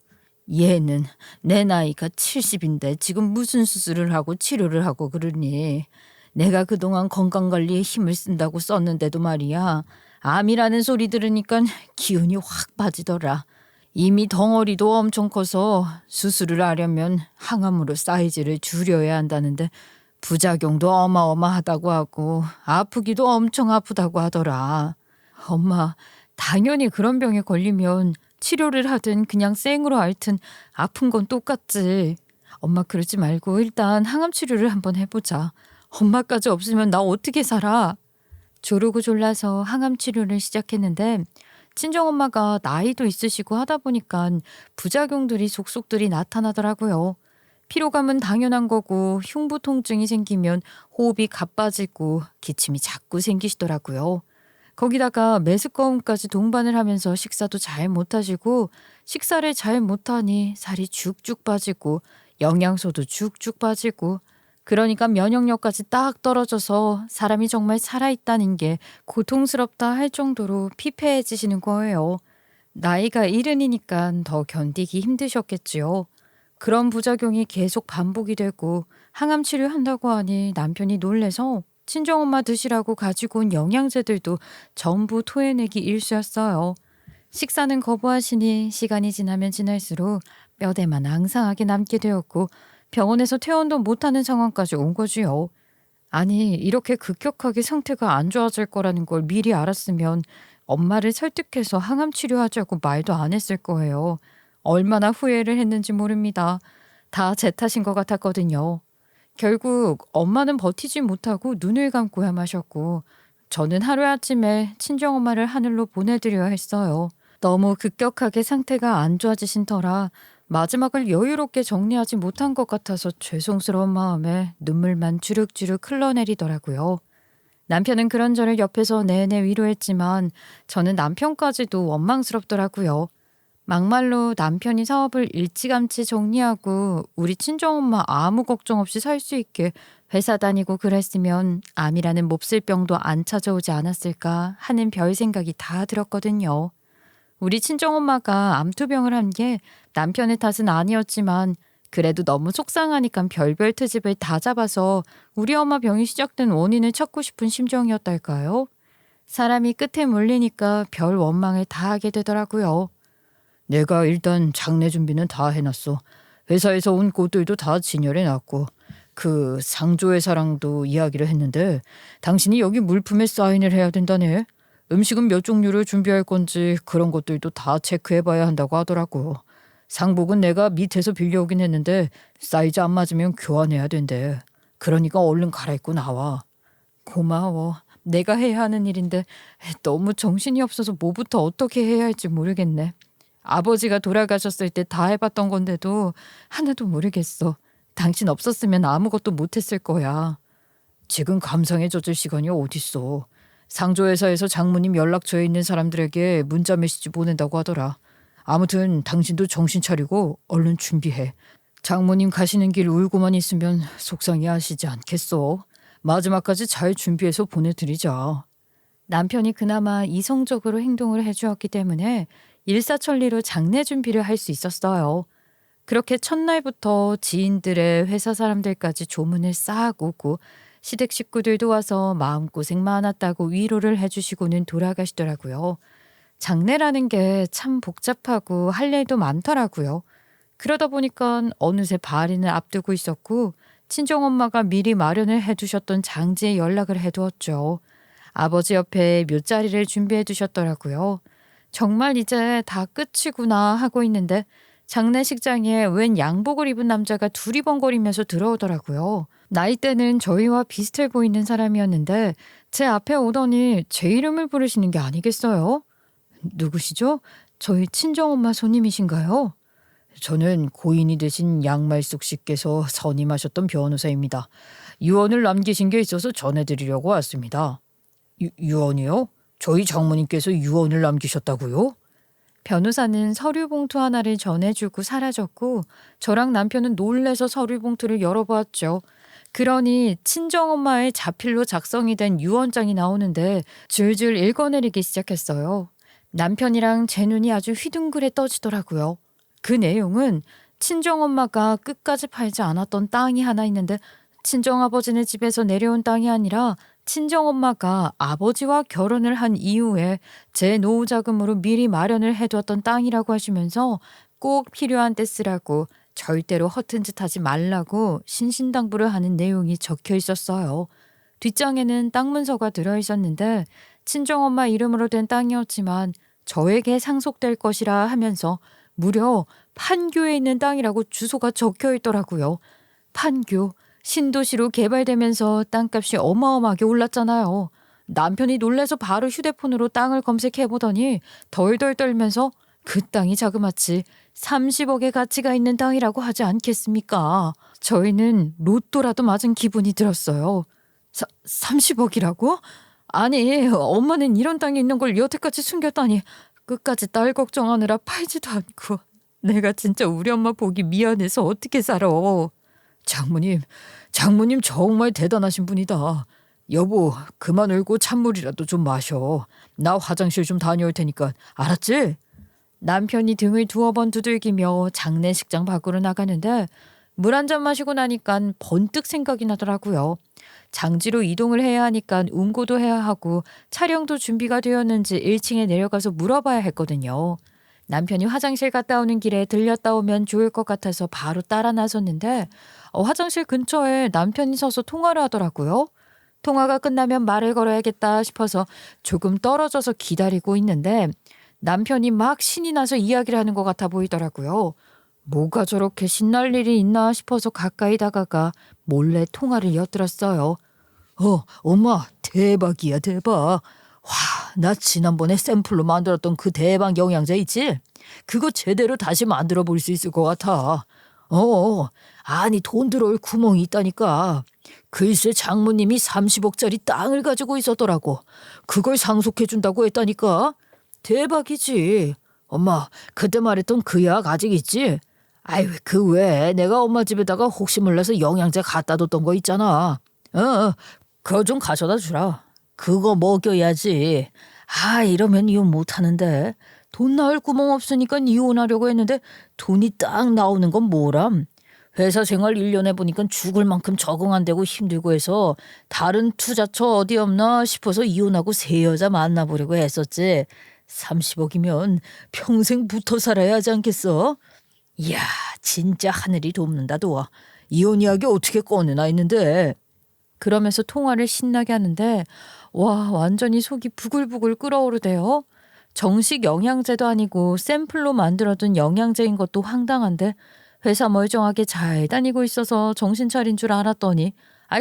얘는 내 나이가 70인데 지금 무슨 수술을 하고 치료를 하고 그러니. 내가 그동안 건강관리에 힘을 쓴다고 썼는데도 말이야. 암이라는 소리 들으니까 기운이 확 빠지더라. 이미 덩어리도 엄청 커서 수술을 하려면 항암으로 사이즈를 줄여야 한다는데 부작용도 어마어마하다고 하고 아프기도 엄청 아프다고 하더라. 엄마, 당연히 그런 병에 걸리면 치료를 하든 그냥 생으로 앓든 아픈 건 똑같지. 엄마 그러지 말고 일단 항암 치료를 한번 해보자. 엄마까지 없으면 나 어떻게 살아? 조르고 졸라서 항암 치료를 시작했는데 친정엄마가 나이도 있으시고 하다 보니까 부작용들이 속속들이 나타나더라고요. 피로감은 당연한 거고 흉부 통증이 생기면 호흡이 가빠지고 기침이 자꾸 생기시더라고요. 거기다가 메스꺼움까지 동반을 하면서 식사도 잘 못하시고 식사를 잘 못하니 살이 쭉쭉 빠지고 영양소도 쭉쭉 빠지고 그러니까 면역력까지 딱 떨어져서 사람이 정말 살아있다는 게 고통스럽다 할 정도로 피폐해지시는 거예요. 나이가 이른이니까 더 견디기 힘드셨겠지요. 그런 부작용이 계속 반복이 되고 항암 치료한다고 하니 남편이 놀래서 친정엄마 드시라고 가지고 온 영양제들도 전부 토해내기 일쑤였어요. 식사는 거부하시니 시간이 지나면 지날수록 뼈대만 앙상하게 남게 되었고 병원에서 퇴원도 못하는 상황까지 온 거지요. 아니 이렇게 급격하게 상태가 안 좋아질 거라는 걸 미리 알았으면 엄마를 설득해서 항암 치료하자고 말도 안 했을 거예요. 얼마나 후회를 했는지 모릅니다. 다 제 탓인 것 같았거든요. 결국 엄마는 버티지 못하고 눈을 감고야 마셨고 저는 하루아침에 친정엄마를 하늘로 보내드려야 했어요. 너무 급격하게 상태가 안 좋아지신 터라 마지막을 여유롭게 정리하지 못한 것 같아서 죄송스러운 마음에 눈물만 주룩주룩 흘러내리더라고요. 남편은 그런 저를 옆에서 내내 위로했지만 저는 남편까지도 원망스럽더라고요. 막말로 남편이 사업을 일찌감치 정리하고 우리 친정엄마 아무 걱정 없이 살 수 있게 회사 다니고 그랬으면 암이라는 몹쓸 병도 안 찾아오지 않았을까 하는 별 생각이 다 들었거든요. 우리 친정엄마가 암투병을 한 게 남편의 탓은 아니었지만 그래도 너무 속상하니까 별별 트집을 다 잡아서 우리 엄마 병이 시작된 원인을 찾고 싶은 심정이었달까요? 사람이 끝에 몰리니까 별 원망을 다 하게 되더라고요. 내가 일단 장례 준비는 다 해놨어. 회사에서 온 꽃들도 다 진열해놨고 그 상조회사랑도 이야기를 했는데 당신이 여기 물품에 사인을 해야 된다네. 음식은 몇 종류를 준비할 건지 그런 것들도 다 체크해봐야 한다고 하더라고. 상복은 내가 밑에서 빌려오긴 했는데 사이즈 안 맞으면 교환해야 된대. 그러니까 얼른 갈아입고 나와. 고마워. 내가 해야 하는 일인데 너무 정신이 없어서 뭐부터 어떻게 해야 할지 모르겠네. 아버지가 돌아가셨을 때 다 해봤던 건데도 하나도 모르겠어. 당신 없었으면 아무것도 못했을 거야. 지금 감상에 젖을 시간이 어딨어. 상조회사에서 장모님 연락처에 있는 사람들에게 문자 메시지 보낸다고 하더라. 아무튼 당신도 정신 차리고 얼른 준비해. 장모님 가시는 길 울고만 있으면 속상해 하시지 않겠어. 마지막까지 잘 준비해서 보내드리자. 남편이 그나마 이성적으로 행동을 해주었기 때문에 일사천리로 장례 준비를 할 수 있었어요. 그렇게 첫날부터 지인들의 회사 사람들까지 조문을 싹 오고 시댁 식구들도 와서 마음고생 많았다고 위로를 해주시고는 돌아가시더라고요. 장례라는 게 참 복잡하고 할 일도 많더라고요. 그러다 보니까 어느새 발인을 앞두고 있었고 친정엄마가 미리 마련을 해두셨던 장지에 연락을 해두었죠. 아버지 옆에 묘자리를 준비해 두셨더라고요. 정말 이제 다 끝이구나 하고 있는데 장례식장에 웬 양복을 입은 남자가 두리번거리면서 들어오더라고요. 나이대는 저희와 비슷해 보이는 사람이었는데 제 앞에 오더니 제 이름을 부르시는 게 아니겠어요? 누구시죠? 저희 친정엄마 손님이신가요? 저는 고인이 되신 양말숙 씨께서 선임하셨던 변호사입니다. 유언을 남기신 게 있어서 전해드리려고 왔습니다. 유언이요? 저희 장모님께서 유언을 남기셨다고요? 변호사는 서류 봉투 하나를 전해주고 사라졌고 저랑 남편은 놀래서 서류 봉투를 열어보았죠. 그러니 친정엄마의 자필로 작성이 된 유언장이 나오는데 줄줄 읽어내리기 시작했어요. 남편이랑 제 눈이 아주 휘둥그레 떠지더라고요. 그 내용은 친정엄마가 끝까지 팔지 않았던 땅이 하나 있는데 친정아버지네 집에서 내려온 땅이 아니라 친정엄마가 아버지와 결혼을 한 이후에 제 노후 자금으로 미리 마련을 해두었던 땅이라고 하시면서 꼭 필요한 때 쓰라고 절대로 허튼 짓 하지 말라고 신신당부를 하는 내용이 적혀 있었어요. 뒷장에는 땅 문서가 들어있었는데 친정엄마 이름으로 된 땅이었지만 저에게 상속될 것이라 하면서 무려 판교에 있는 땅이라고 주소가 적혀 있더라고요. 판교, 신도시로 개발되면서 땅값이 어마어마하게 올랐잖아요. 남편이 놀라서 바로 휴대폰으로 땅을 검색해보더니 덜덜 떨면서 그 땅이 자그마치 30억의 가치가 있는 땅이라고 하지 않겠습니까? 저희는 로또라도 맞은 기분이 들었어요. 30억이라고? 아니, 엄마는 이런 땅이 있는 걸 여태까지 숨겼다니 끝까지 딸 걱정하느라 팔지도 않고 내가 진짜 우리 엄마 보기 미안해서 어떻게 살아. 장모님 정말 대단하신 분이다. 여보, 그만 울고 찬물이라도 좀 마셔. 나 화장실 좀 다녀올 테니까 알았지? 남편이 등을 두어 번 두들기며 장례식장 밖으로 나가는데 물 한 잔 마시고 나니까 번뜩 생각이 나더라고요. 장지로 이동을 해야 하니까 운고도 해야 하고 촬영도 준비가 되었는지 1층에 내려가서 물어봐야 했거든요. 남편이 화장실 갔다 오는 길에 들렸다 오면 좋을 것 같아서 바로 따라 나섰는데 화장실 근처에 남편이 서서 통화를 하더라고요. 통화가 끝나면 말을 걸어야겠다 싶어서 조금 떨어져서 기다리고 있는데 남편이 막 신이 나서 이야기를 하는 것 같아 보이더라고요. 뭐가 저렇게 신날 일이 있나 싶어서 가까이 다가가 몰래 통화를 엿들었어요. 엄마 대박이야 대박. 와, 나 지난번에 샘플로 만들었던 그 대박 영양제 있지? 그거 제대로 다시 만들어 볼 수 있을 것 같아. 아니 돈 들어올 구멍이 있다니까. 글쎄 장모님이 30억짜리 땅을 가지고 있었더라고. 그걸 상속해준다고 했다니까. 대박이지. 엄마 그때 말했던 그 약 아직 있지? 아이 그 외에 내가 엄마 집에다가 혹시 몰라서 영양제 갖다 뒀던 거 있잖아. 그거 좀 가져다 주라. 그거 먹여야지. 이러면 이혼 못하는데. 돈 나올 구멍 없으니까 이혼하려고 했는데 돈이 딱 나오는 건 뭐람. 회사 생활 1년 해보니까 죽을 만큼 적응 안 되고 힘들고 해서 다른 투자처 어디 없나 싶어서 이혼하고 새 여자 만나보려고 했었지. 30억이면 평생 붙어 살아야 하지 않겠어? 이야 진짜 하늘이 돕는다 도와. 이혼 이야기 어떻게 꺼내나 했는데. 그러면서 통화를 신나게 하는데 와 완전히 속이 부글부글 끓어오르대요. 정식 영양제도 아니고 샘플로 만들어둔 영양제인 것도 황당한데 회사 멀쩡하게 잘 다니고 있어서 정신 차린 줄 알았더니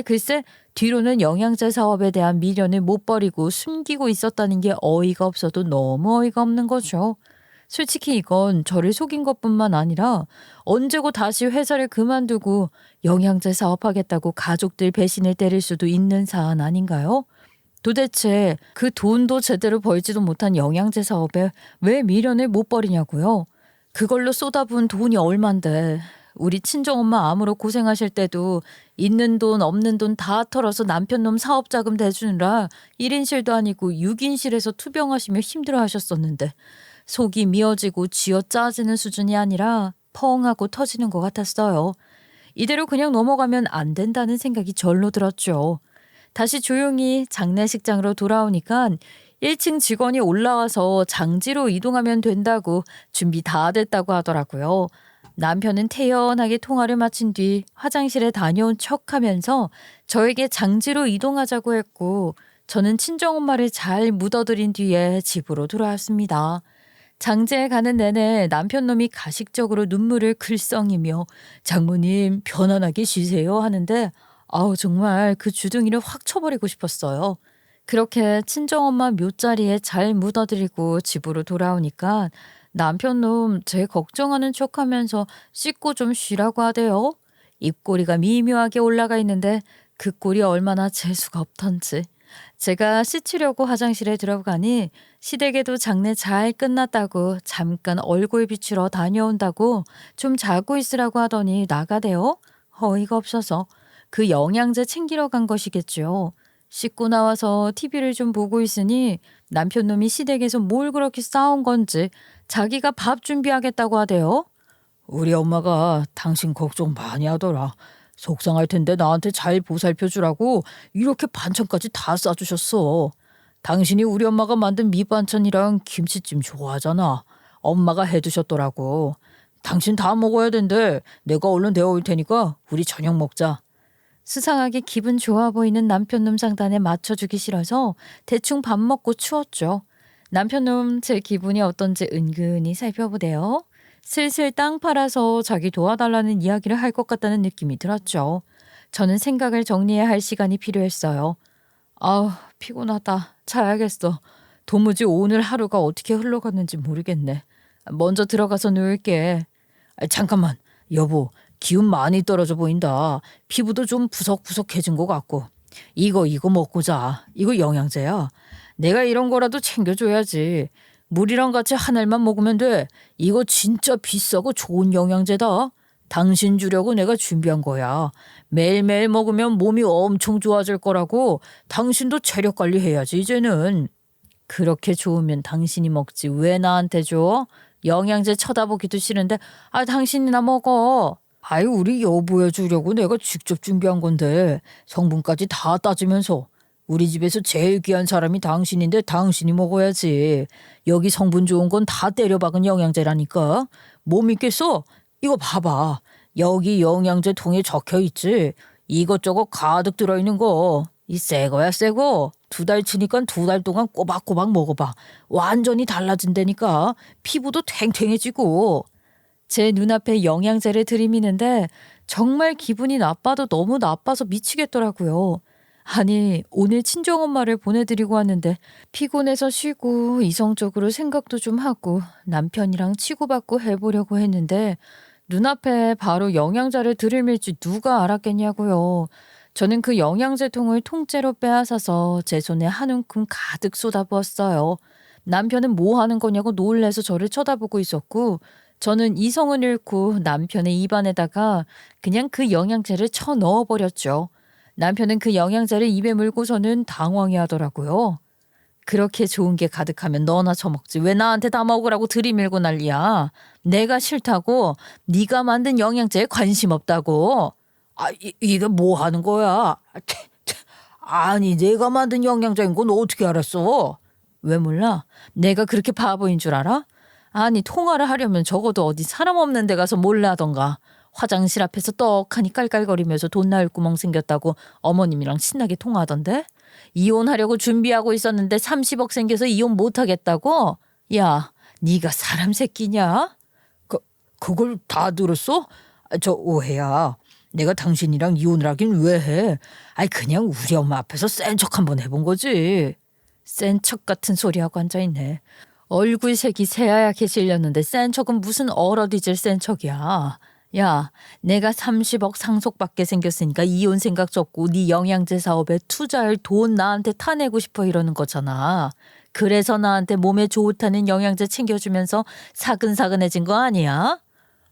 글쎄 뒤로는 영양제 사업에 대한 미련을 못 버리고 숨기고 있었다는 게 어이가 없어도 너무 어이가 없는 거죠. 솔직히 이건 저를 속인 것뿐만 아니라 언제고 다시 회사를 그만두고 영양제 사업하겠다고 가족들 배신을 때릴 수도 있는 사안 아닌가요? 도대체 그 돈도 제대로 벌지도 못한 영양제 사업에 왜 미련을 못 버리냐고요? 그걸로 쏟아부은 돈이 얼만데 우리 친정엄마 암으로 고생하실 때도 있는 돈 없는 돈 다 털어서 남편 놈 사업자금 대주느라 1인실도 아니고 6인실에서 투병하시며 힘들어하셨었는데 속이 미어지고 쥐어 짜지는 수준이 아니라 펑하고 터지는 것 같았어요. 이대로 그냥 넘어가면 안 된다는 생각이 절로 들었죠. 다시 조용히 장례식장으로 돌아오니까 1층 직원이 올라와서 장지로 이동하면 된다고 준비 다 됐다고 하더라고요. 남편은 태연하게 통화를 마친 뒤 화장실에 다녀온 척하면서 저에게 장지로 이동하자고 했고 저는 친정엄마를 잘 묻어드린 뒤에 집으로 돌아왔습니다. 장제에 가는 내내 남편 놈이 가식적으로 눈물을 글썽이며 장모님 편안하게 쉬세요 하는데 아우 정말 그 주둥이를 확 쳐버리고 싶었어요. 그렇게 친정엄마 묘자리에 잘 묻어드리고 집으로 돌아오니까 남편 놈 제 걱정하는 척하면서 씻고 좀 쉬라고 하대요. 입꼬리가 미묘하게 올라가 있는데 그 꼴이 얼마나 재수가 없던지. 제가 씻으려고 화장실에 들어가니 시댁에도 장례 잘 끝났다고 잠깐 얼굴 비추러 다녀온다고 좀 자고 있으라고 하더니 나가대요. 어이가 없어서 그 영양제 챙기러 간 것이겠죠. 씻고 나와서 TV를 좀 보고 있으니 남편 놈이 시댁에서 뭘 그렇게 싸운 건지 자기가 밥 준비하겠다고 하대요. 우리 엄마가 당신 걱정 많이 하더라. 속상할 텐데 나한테 잘 보살펴주라고 이렇게 반찬까지 다 싸주셨어. 당신이 우리 엄마가 만든 밑반찬이랑 김치찜 좋아하잖아. 엄마가 해두셨더라고. 당신 다 먹어야 된대. 내가 얼른 데워올 테니까 우리 저녁 먹자. 수상하게 기분 좋아 보이는 남편놈 장단에 맞춰주기 싫어서 대충 밥 먹고 추웠죠. 남편놈 제 기분이 어떤지 은근히 살펴보대요. 슬슬 땅 팔아서 자기 도와달라는 이야기를 할 것 같다는 느낌이 들었죠. 저는 생각을 정리해야 할 시간이 필요했어요. 아우 피곤하다. 자야겠어. 도무지 오늘 하루가 어떻게 흘러갔는지 모르겠네. 먼저 들어가서 누울게. 잠깐만 여보. 기운 많이 떨어져 보인다. 피부도 좀 푸석푸석해진 것 같고. 이거 먹고 자. 이거 영양제야. 내가 이런 거라도 챙겨줘야지. 물이랑 같이 한 알만 먹으면 돼. 이거 진짜 비싸고 좋은 영양제다. 당신 주려고 내가 준비한 거야. 매일매일 먹으면 몸이 엄청 좋아질 거라고. 당신도 체력 관리해야지 이제는. 그렇게 좋으면 당신이 먹지 왜 나한테 줘? 영양제 쳐다보기도 싫은데 당신이나 먹어. 우리 여보해 주려고 내가 직접 준비한 건데 성분까지 다 따지면서 우리 집에서 제일 귀한 사람이 당신인데 당신이 먹어야지. 여기 성분 좋은 건 다 때려박은 영양제라니까. 못 믿겠어? 이거 봐봐. 여기 영양제 통에 적혀있지. 이것저것 가득 들어있는 거. 이 새 거야 새 거. 2달 치니까 2달 동안 꼬박꼬박 먹어봐. 완전히 달라진다니까. 피부도 탱탱해지고. 제 눈앞에 영양제를 들이미는데 정말 기분이 나빠도 너무 나빠서 미치겠더라고요. 아니 오늘 친정엄마를 보내드리고 왔는데 피곤해서 쉬고 이성적으로 생각도 좀 하고 남편이랑 치고받고 해보려고 했는데 눈앞에 바로 영양제를 들이밀지 누가 알았겠냐고요. 저는 그 영양제통을 통째로 빼앗아서 제 손에 한 움큼 가득 쏟아부었어요. 남편은 뭐 하는 거냐고 놀래서 저를 쳐다보고 있었고 저는 이성을 잃고 남편의 입안에다가 그냥 그 영양제를 쳐 넣어버렸죠. 남편은 그 영양제를 입에 물고서는 당황해하더라고요. 그렇게 좋은 게 가득하면 너나 처먹지 왜 나한테 다 먹으라고 들이밀고 난리야. 내가 싫다고. 네가 만든 영양제에 관심 없다고. 이게 뭐 하는 거야. 아니 내가 만든 영양제인 건 어떻게 알았어? 왜 몰라? 내가 그렇게 바보인 줄 알아? 아니 통화를 하려면 적어도 어디 사람 없는 데 가서 몰래 하던가. 화장실 앞에서 떡하니 깔깔거리면서 돈 나올 구멍 생겼다고 어머님이랑 신나게 통화하던데. 이혼하려고 준비하고 있었는데 30억 생겨서 이혼 못하겠다고? 야 네가 사람 새끼냐? 그걸 다 들었어? 저 오해야. 내가 당신이랑 이혼을 하긴 왜 해? 그냥 우리 엄마 앞에서 센 척 한번 해본 거지. 센 척 같은 소리하고 앉아있네. 얼굴색이 새하얗게 질렸는데 센 척은 무슨 얼어뒤질 센 척이야. 야 내가 30억 상속받게 생겼으니까 이혼 생각 접고 네 영양제 사업에 투자할 돈 나한테 타내고 싶어 이러는 거잖아. 그래서 나한테 몸에 좋다는 영양제 챙겨주면서 사근사근해진 거 아니야?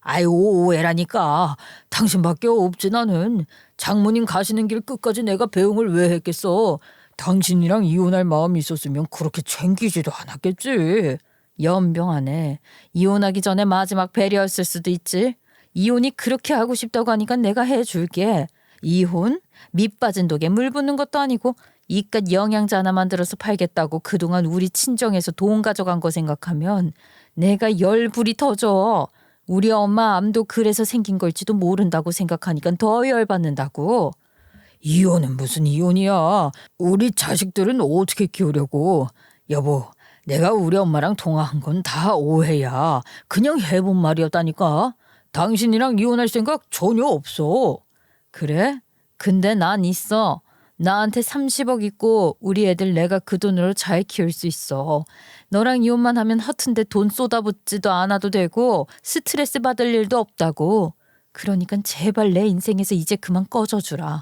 아유, 오해라니까. 당신밖에 없지 나는. 장모님 가시는 길 끝까지 내가 배웅을 왜 했겠어. 당신이랑 이혼할 마음이 있었으면 그렇게 챙기지도 않았겠지. 연병하네. 이혼하기 전에 마지막 배려였을 수도 있지. 이혼이 그렇게 하고 싶다고 하니까 내가 해줄게. 이혼? 밑 빠진 독에 물 붓는 것도 아니고 이깟 영양제 하나 만들어서 팔겠다고 그동안 우리 친정에서 돈 가져간 거 생각하면 내가 열불이 터져. 우리 엄마 암도 그래서 생긴 걸지도 모른다고 생각하니까 더 열받는다고. 이혼은 무슨 이혼이야. 우리 자식들은 어떻게 키우려고. 여보, 내가 우리 엄마랑 통화한 건 다 오해야. 그냥 해본 말이었다니까. 당신이랑 이혼할 생각 전혀 없어. 그래? 근데 난 있어. 나한테 30억 있고 우리 애들 내가 그 돈으로 잘 키울 수 있어. 너랑 이혼만 하면 허튼데 돈 쏟아붓지도 않아도 되고 스트레스 받을 일도 없다고. 그러니까 제발 내 인생에서 이제 그만 꺼져주라.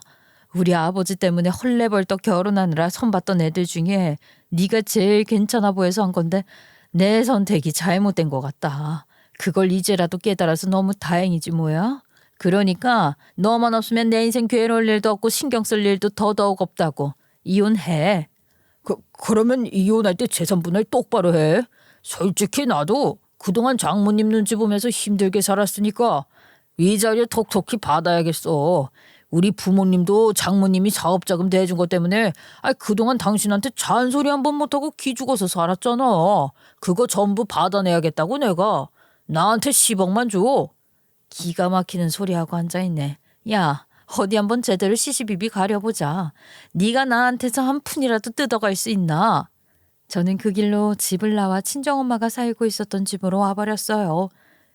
우리 아버지 때문에 헐레벌떡 결혼하느라 선봤던 애들 중에 네가 제일 괜찮아 보여서 한 건데 내 선택이 잘못된 것 같다. 그걸 이제라도 깨달아서 너무 다행이지 뭐야. 그러니까 너만 없으면 내 인생 괴로울 일도 없고 신경 쓸 일도 더더욱 없다고. 이혼해. 그러면 이혼할 때 재산분할 똑바로 해. 솔직히 나도 그동안 장모님 눈치 보면서 힘들게 살았으니까 위자료 톡톡히 받아야겠어. 우리 부모님도 장모님이 사업자금 대준 것 때문에 그동안 당신한테 잔소리 한 번 못하고 기죽어서 살았잖아. 그거 전부 받아내야겠다고 내가. 나한테 10억만 줘. 기가 막히는 소리하고 앉아있네. 야, 어디 한번 제대로 시시비비 가려보자. 네가 나한테서 한 푼이라도 뜯어갈 수 있나? 저는 그 길로 집을 나와 친정엄마가 살고 있었던 집으로 와버렸어요.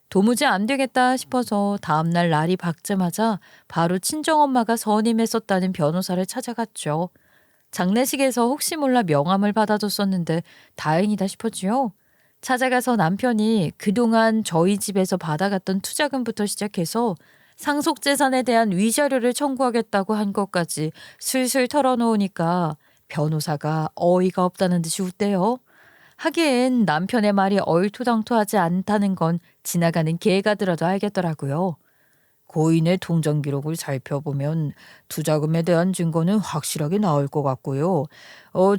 도무지 안 되겠다 싶어서 다음날 날이 밝자마자 바로 친정엄마가 선임했었다는 변호사를 찾아갔죠. 장례식에서 혹시 몰라 명함을 받아줬었는데 다행이다 싶었지요. 찾아가서 남편이 그동안 저희 집에서 받아갔던 투자금부터 시작해서 상속재산에 대한 위자료를 청구하겠다고 한 것까지 술술 털어놓으니까 변호사가 어이가 없다는 듯이 웃대요. 하기엔 남편의 말이 얼토당토하지 않다는 건 지나가는 개가 들어도 알겠더라고요. 고인의 통장 기록을 살펴보면 투자금에 대한 증거는 확실하게 나올 것 같고요.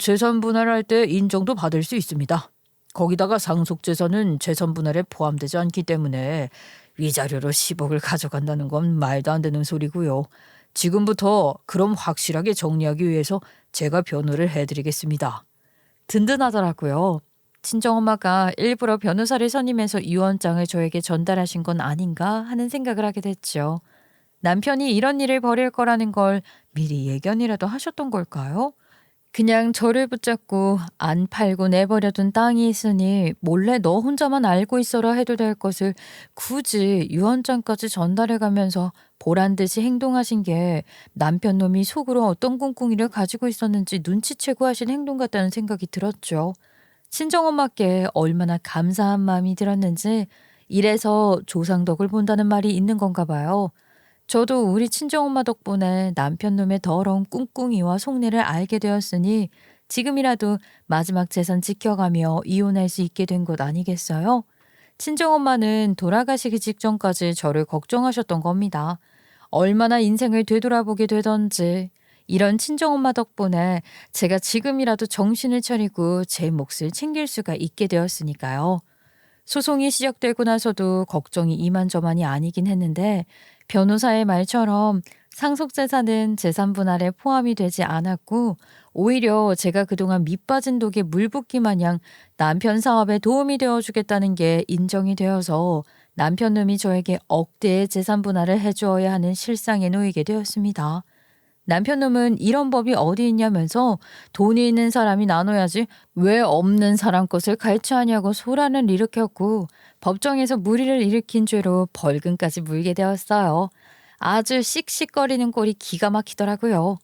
재산 분할할 때 인정도 받을 수 있습니다. 거기다가 상속재산은 재산 분할에 포함되지 않기 때문에 위자료로 10억을 가져간다는 건 말도 안 되는 소리고요. 지금부터 그럼 확실하게 정리하기 위해서 제가 변호를 해드리겠습니다. 든든하더라고요. 친정엄마가 일부러 변호사를 선임해서 유언장을 저에게 전달하신 건 아닌가 하는 생각을 하게 됐죠. 남편이 이런 일을 벌일 거라는 걸 미리 예견이라도 하셨던 걸까요? 그냥 저를 붙잡고 안 팔고 내버려둔 땅이 있으니 몰래 너 혼자만 알고 있어라 해도 될 것을 굳이 유언장까지 전달해가면서 보란 듯이 행동하신 게 남편 놈이 속으로 어떤 꿍꿍이를 가지고 있었는지 눈치채고 하신 행동 같다는 생각이 들었죠. 친정엄마께 얼마나 감사한 마음이 들었는지 이래서 조상덕을 본다는 말이 있는 건가 봐요. 저도 우리 친정엄마 덕분에 남편 놈의 더러운 꿍꿍이와 속내를 알게 되었으니 지금이라도 마지막 재산 지켜가며 이혼할 수 있게 된 것 아니겠어요? 친정엄마는 돌아가시기 직전까지 저를 걱정하셨던 겁니다. 얼마나 인생을 되돌아보게 되던지 이런 친정엄마 덕분에 제가 지금이라도 정신을 차리고 제 몫을 챙길 수가 있게 되었으니까요. 소송이 시작되고 나서도 걱정이 이만저만이 아니긴 했는데 변호사의 말처럼 상속재산은 재산 분할에 포함이 되지 않았고 오히려 제가 그동안 밑빠진 독에 물 붓기 마냥 남편 사업에 도움이 되어주겠다는 게 인정이 되어서 남편 놈이 저에게 억대의 재산 분할을 해주어야 하는 실상에 놓이게 되었습니다. 남편 놈은 이런 법이 어디 있냐면서 돈이 있는 사람이 나눠야지 왜 없는 사람 것을 갈취하냐고 소란을 일으켰고 법정에서 물의를 일으킨 죄로 벌금까지 물게 되었어요. 아주 씩씩거리는 꼴이 기가 막히더라고요.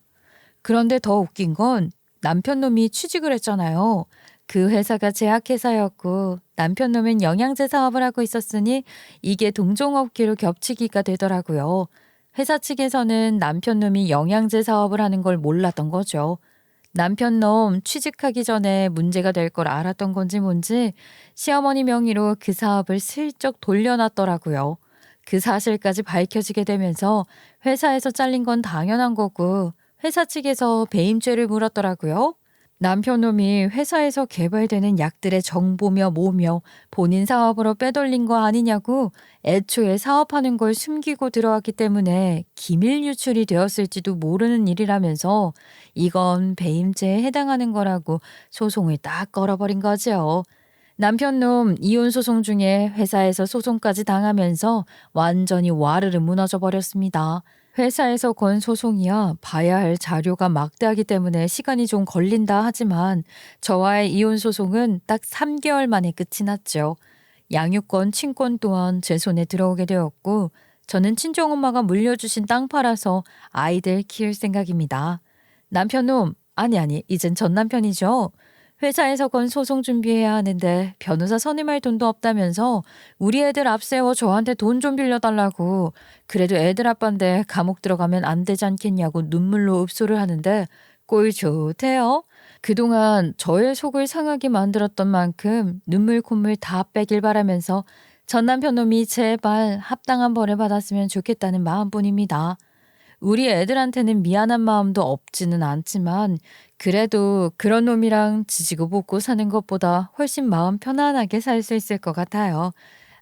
그런데 더 웃긴 건 남편 놈이 취직을 했잖아요. 그 회사가 제약회사였고 남편 놈은 영양제 사업을 하고 있었으니 이게 동종업계로 겹치기가 되더라고요. 회사 측에서는 남편 놈이 영양제 사업을 하는 걸 몰랐던 거죠. 남편 놈 취직하기 전에 문제가 될 걸 알았던 건지 뭔지 시어머니 명의로 그 사업을 슬쩍 돌려놨더라고요. 그 사실까지 밝혀지게 되면서 회사에서 잘린 건 당연한 거고 회사 측에서 배임죄를 물었더라고요. 남편 놈이 회사에서 개발되는 약들의 정보며 뭐며 본인 사업으로 빼돌린 거 아니냐고 애초에 사업하는 걸 숨기고 들어왔기 때문에 기밀 유출이 되었을지도 모르는 일이라면서 이건 배임죄에 해당하는 거라고 소송을 딱 걸어버린 거죠. 남편 놈 이혼 소송 중에 회사에서 소송까지 당하면서 완전히 와르르 무너져 버렸습니다. 회사에서 건 소송이야 봐야 할 자료가 막대하기 때문에 시간이 좀 걸린다 하지만 저와의 이혼 소송은 딱 3개월 만에 끝이 났죠. 양육권, 친권 또한 제 손에 들어오게 되었고 저는 친정엄마가 물려주신 땅 팔아서 아이들 키울 생각입니다. 남편놈, 아니, 이젠 전 남편이죠. 회사에서 건 소송 준비해야 하는데 변호사 선임할 돈도 없다면서 우리 애들 앞세워 저한테 돈 좀 빌려달라고 그래도 애들 아빠인데 감옥 들어가면 안 되지 않겠냐고 눈물로 읍소를 하는데 꼴 좋대요. 그동안 저의 속을 상하게 만들었던 만큼 눈물 콧물 다 빼길 바라면서 전 남편 놈이 제발 합당한 벌을 받았으면 좋겠다는 마음뿐입니다. 우리 애들한테는 미안한 마음도 없지는 않지만 그래도 그런 놈이랑 지지고 볶고 사는 것보다 훨씬 마음 편안하게 살 수 있을 것 같아요.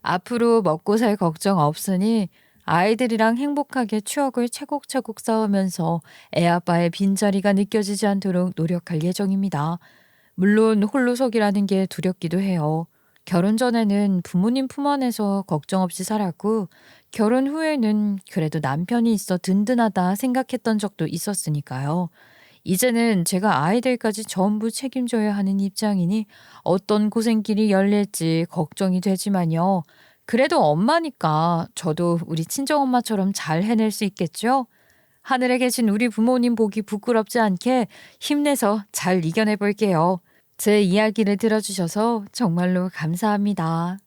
앞으로 먹고 살 걱정 없으니 아이들이랑 행복하게 추억을 차곡차곡 쌓으면서 애 아빠의 빈자리가 느껴지지 않도록 노력할 예정입니다. 물론 홀로서기라는 게 두렵기도 해요. 결혼 전에는 부모님 품 안에서 걱정 없이 살았고 결혼 후에는 그래도 남편이 있어 든든하다 생각했던 적도 있었으니까요. 이제는 제가 아이들까지 전부 책임져야 하는 입장이니 어떤 고생길이 열릴지 걱정이 되지만요. 그래도 엄마니까 저도 우리 친정엄마처럼 잘 해낼 수 있겠죠? 하늘에 계신 우리 부모님 보기 부끄럽지 않게 힘내서 잘 이겨내 볼게요. 제 이야기를 들어주셔서 정말로 감사합니다.